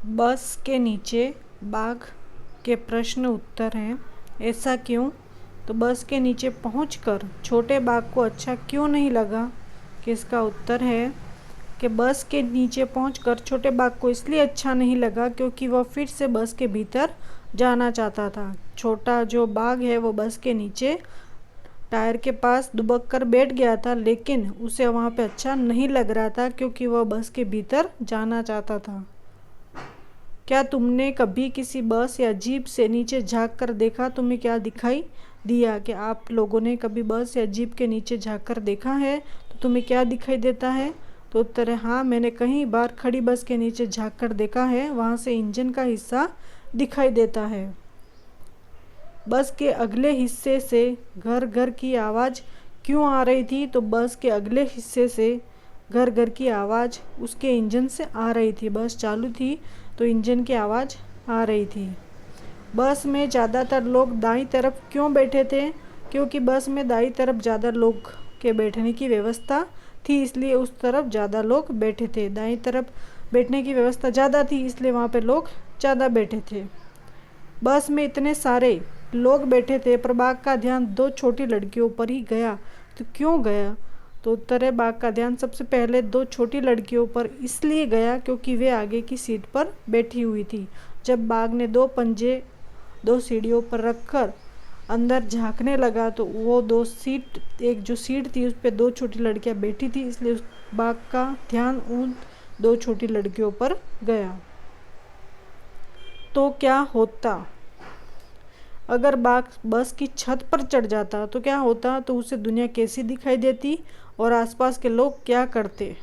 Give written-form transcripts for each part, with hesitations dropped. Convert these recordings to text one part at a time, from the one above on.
बस के नीचे बाघ के प्रश्न उत्तर हैं। ऐसा क्यों? तो बस के नीचे पहुंचकर छोटे बाघ को अच्छा क्यों नहीं लगा? कि इसका उत्तर है कि बस के नीचे पहुंचकर छोटे बाघ को इसलिए अच्छा नहीं लगा क्योंकि वह फिर से बस के भीतर जाना चाहता था। छोटा जो बाघ है वो बस के नीचे टायर के पास दुबक कर बैठ गया था, लेकिन उसे वहाँ पे अच्छा नहीं लग रहा था क्योंकि वह बस के भीतर जाना चाहता था। क्या तुमने कभी किसी बस या जीप से नीचे झांक कर देखा? तुम्हें क्या दिखाई दिया? कि आप लोगों ने कभी बस या जीप के नीचे झांक कर देखा है तो तुम्हें क्या दिखाई देता है? तो उत्तर है हाँ, मैंने कई बार खड़ी बस के नीचे झांक कर देखा है। वहाँ से इंजन का हिस्सा दिखाई देता है। बस के अगले हिस्से से घर घर की आवाज़ क्यों आ रही थी? तो बस के अगले हिस्से से घर घर की आवाज़ उसके इंजन से आ रही थी। बस चालू थी तो इंजन की आवाज़ आ रही थी। बस में ज़्यादातर लोग दाईं तरफ क्यों बैठे थे? क्योंकि बस में दाईं तरफ ज़्यादा लोग के बैठने की व्यवस्था थी, इसलिए उस तरफ ज़्यादा लोग बैठे थे। दाईं तरफ बैठने की व्यवस्था ज़्यादा थी, इसलिए वहाँ पे लोग ज़्यादा बैठे थे। बस में इतने सारे लोग बैठे थे पर बाघ का ध्यान दो छोटी लड़कियों पर ही गया। तो क्यों गया? तो उत्तर है बाघ का ध्यान सबसे पहले दो छोटी लड़कियों पर इसलिए गया क्योंकि वे आगे की सीट पर बैठी हुई थी। जब बाघ ने दो पंजे दो सीढ़ियों पर रखकर अंदर झांकने लगा तो वो एक जो सीट थी उस पर दो छोटी लड़कियां बैठी थी, इसलिए उस बाघ का ध्यान उन दो छोटी लड़कियों पर गया। तो क्या होता अगर बाघ बस की छत पर चढ़ जाता? तो क्या होता? तो उसे दुनिया कैसी दिखाई देती और आसपास के लोग क्या करते?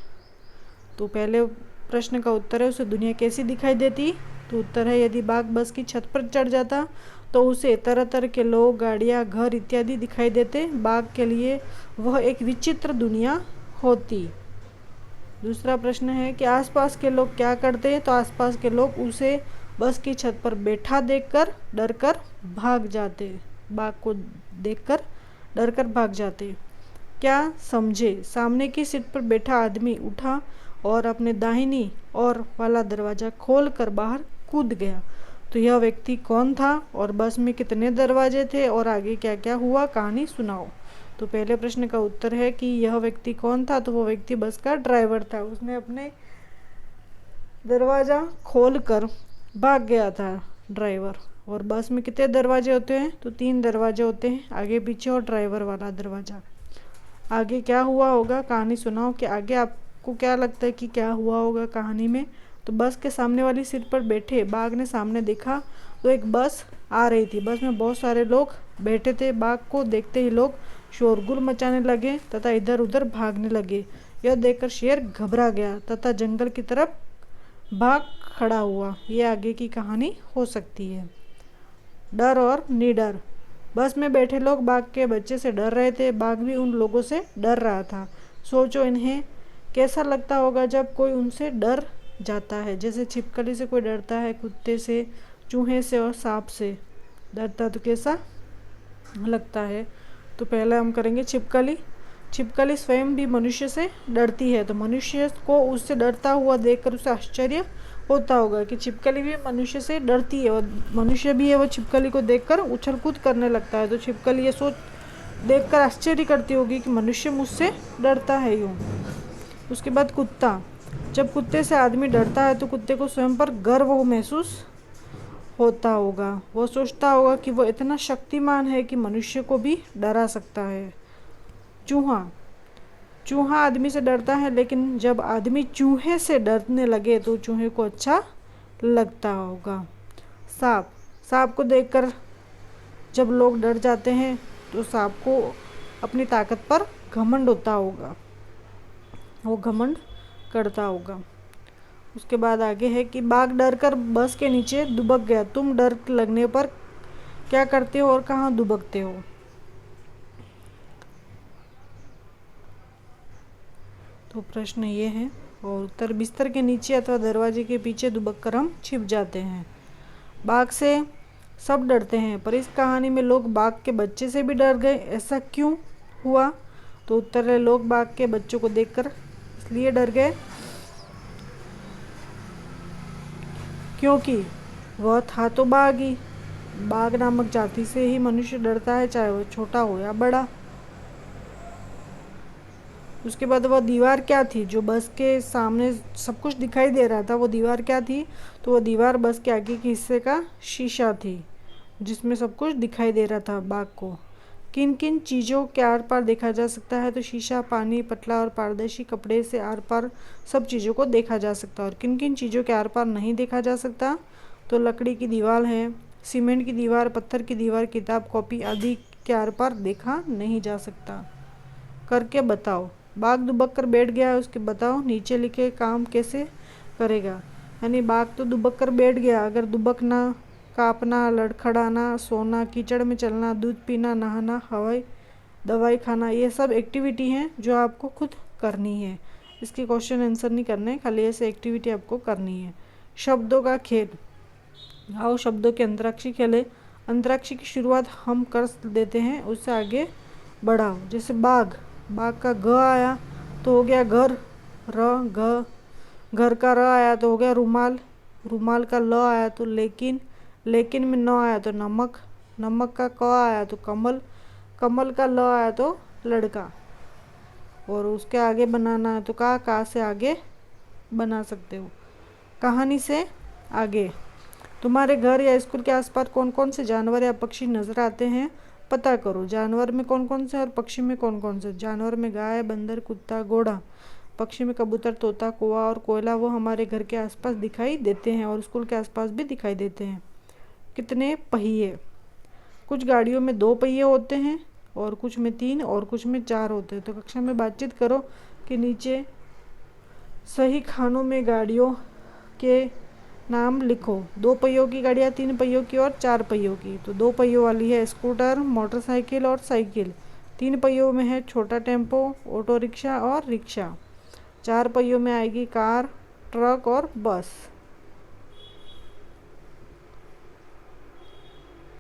तो पहले प्रश्न का उत्तर है उसे दुनिया कैसी दिखाई देती। तो उत्तर है यदि बाघ बस की छत पर चढ़ जाता तो उसे तरह तरह के लोग, गाड़ियाँ, घर इत्यादि दिखाई देते। बाघ के लिए वह एक विचित्र दुनिया होती। दूसरा प्रश्न है कि आसपास के लोग क्या करते हैं? तो आसपास के लोग उसे बस की छत पर बैठा देखकर डरकर भाग जाते। बाघ को देखकर डरकर भाग जाते। क्या समझे? सामने की सीट पर बैठा आदमी उठा और अपने दाहिनी ओर वाला दरवाज़ा खोलकर बाहर कूद गया। तो यह व्यक्ति कौन था और बस में कितने दरवाजे थे और आगे क्या क्या हुआ? कहानी सुनाओ। तो पहले प्रश्न का उत्तर है कि यह व्यक्ति कौन था? तो वो व्यक्ति बस का ड्राइवर था। उसने अपने दरवाज़ा खोलकर भाग गया था ड्राइवर। और बस में कितने दरवाजे होते हैं? तो 3 दरवाजे होते हैं, आगे पीछे और ड्राइवर वाला दरवाज़ा। आगे क्या हुआ होगा? कहानी सुनाओ कि आगे आपको क्या लगता है कि क्या हुआ होगा कहानी में। तो बस के सामने वाली सीट पर बैठे बाघ ने सामने देखा तो एक बस आ रही थी। बस में बहुत सारे लोग बैठे थे। बाघ को देखते ही लोग शोरगुल मचाने लगे तथा इधर उधर भागने लगे। यह देखकर शेर घबरा गया तथा जंगल की तरफ भाग खड़ा हुआ। ये आगे की कहानी हो सकती है। डर और निडर। बस में बैठे लोग बाघ के बच्चे से डर रहे थे। बाघ भी उन लोगों से डर रहा था। सोचो इन्हें कैसा लगता होगा जब कोई उनसे डर जाता है। जैसे छिपकली से कोई डरता है, कुत्ते से, चूहे से और सांप से डरता, तो कैसा लगता है? तो पहले हम करेंगे छिपकली। छिपकली स्वयं भी मनुष्य से डरती है, तो मनुष्य को उससे डरता हुआ देखकर उसे आश्चर्य होता होगा कि छिपकली भी मनुष्य से डरती है और मनुष्य भी है वो छिपकली को देखकर उछल कूद करने लगता है। तो छिपकली ये सोच देखकर आश्चर्य करती होगी कि मनुष्य मुझसे डरता है यूँ। उसके बाद कुत्ता। जब कुत्ते से आदमी डरता है तो कुत्ते को स्वयं पर गर्व महसूस होता होगा। वो सोचता होगा कि वो इतना शक्तिमान है कि मनुष्य को भी डरा सकता है। चूहा। चूहा आदमी से डरता है, लेकिन जब आदमी चूहे से डरने लगे तो चूहे को अच्छा लगता होगा। सांप। सांप को देखकर जब लोग डर जाते हैं तो सांप को अपनी ताकत पर घमंड होता होगा, वो घमंड करता होगा। उसके बाद आगे है कि बाघ डरकर बस के नीचे दुबक गया। तुम डर लगने पर क्या करते हो और कहाँ दुबकते हो? तो प्रश्न ये है और उत्तर बिस्तर के नीचे अथवा दरवाजे के पीछे दुबक कर हम छिप जाते हैं। बाघ से सब डरते हैं पर इस कहानी में लोग बाघ के बच्चे से भी डर गए। ऐसा क्यों हुआ? तो उत्तर है लोग बाघ के बच्चों को देखकर इसलिए डर गए क्योंकि वह था तो बाघ ही। बाघ नामक जाति से ही मनुष्य डरता है, चाहे वो छोटा हो या बड़ा। उसके बाद वह दीवार क्या थी जो बस के सामने सब कुछ दिखाई दे रहा था, वो दीवार क्या थी? तो वो दीवार बस के आगे के हिस्से का शीशा थी, जिसमें सब कुछ दिखाई दे रहा था बाघ को। किन किन चीज़ों के आर पार देखा जा सकता है? तो शीशा, पानी, पतला और पारदर्शी कपड़े से आर पार सब चीज़ों को देखा जा सकता है। और किन किन चीज़ों के आर पार नहीं देखा जा सकता? तो लकड़ी की दीवार है, सीमेंट की दीवार, पत्थर की दीवार, किताब, कॉपी आदि के आर पार देखा नहीं जा सकता। करके बताओ। बाघ दुबक कर बैठ गया है, उसके बताओ नीचे लिखे काम कैसे करेगा। यानी बाघ तो दुबक कर बैठ गया, अगर दुबकना, कांपना, लड़खड़ाना, सोना, कीचड़ में चलना, दूध पीना, नहाना, हवाई दवाई खाना, ये सब एक्टिविटी हैं जो आपको खुद करनी है। इसके क्वेश्चन आंसर नहीं करने, खाली ऐसे एक्टिविटी आपको करनी है। शब्दों का खेल, आओ शब्दों की अंतराक्षरी खेले। अंतराक्षरी की शुरुआत हम कर देते हैं, उससे आगे बढ़ाओ। जैसे बाघ, बाघ का घ आया तो हो गया घर, र घ। घर का र आया तो हो गया रुमाल, रुमाल का ल आया तो लेकिन, लेकिन में न आया तो नमक, नमक का क आया तो कमल, कमल का ल आया तो लड़का। और उसके आगे बनाना है तो का से आगे बना सकते हो। कहानी से आगे, तुम्हारे घर या स्कूल के आसपास कौन कौन से जानवर या पक्षी नजर आते हैं? पता करो। जानवर में कौन कौन से और पक्षी में कौन कौन से? जानवर में गाय, बंदर, कुत्ता, घोड़ा। पक्षी में कबूतर, तोता, कौवा और कोयला। वो हमारे घर के आसपास दिखाई देते हैं और स्कूल के आसपास भी दिखाई देते हैं। कितने पहिए? कुछ गाड़ियों में 2 पहिए होते हैं और कुछ में 3 और कुछ में 4 होते हैं। तो कक्षा में बातचीत करो कि नीचे सही खानों में गाड़ियों के नाम लिखो। 2 पहियों की गाड़ियाँ, 3 पहियों की और 4 पहियों की। तो 2 पहियों वाली है स्कूटर, मोटरसाइकिल और साइकिल। 3 पहियों में है छोटा टेम्पो, ऑटो रिक्शा और रिक्शा। 4 पहियों में आएगी कार, ट्रक और बस।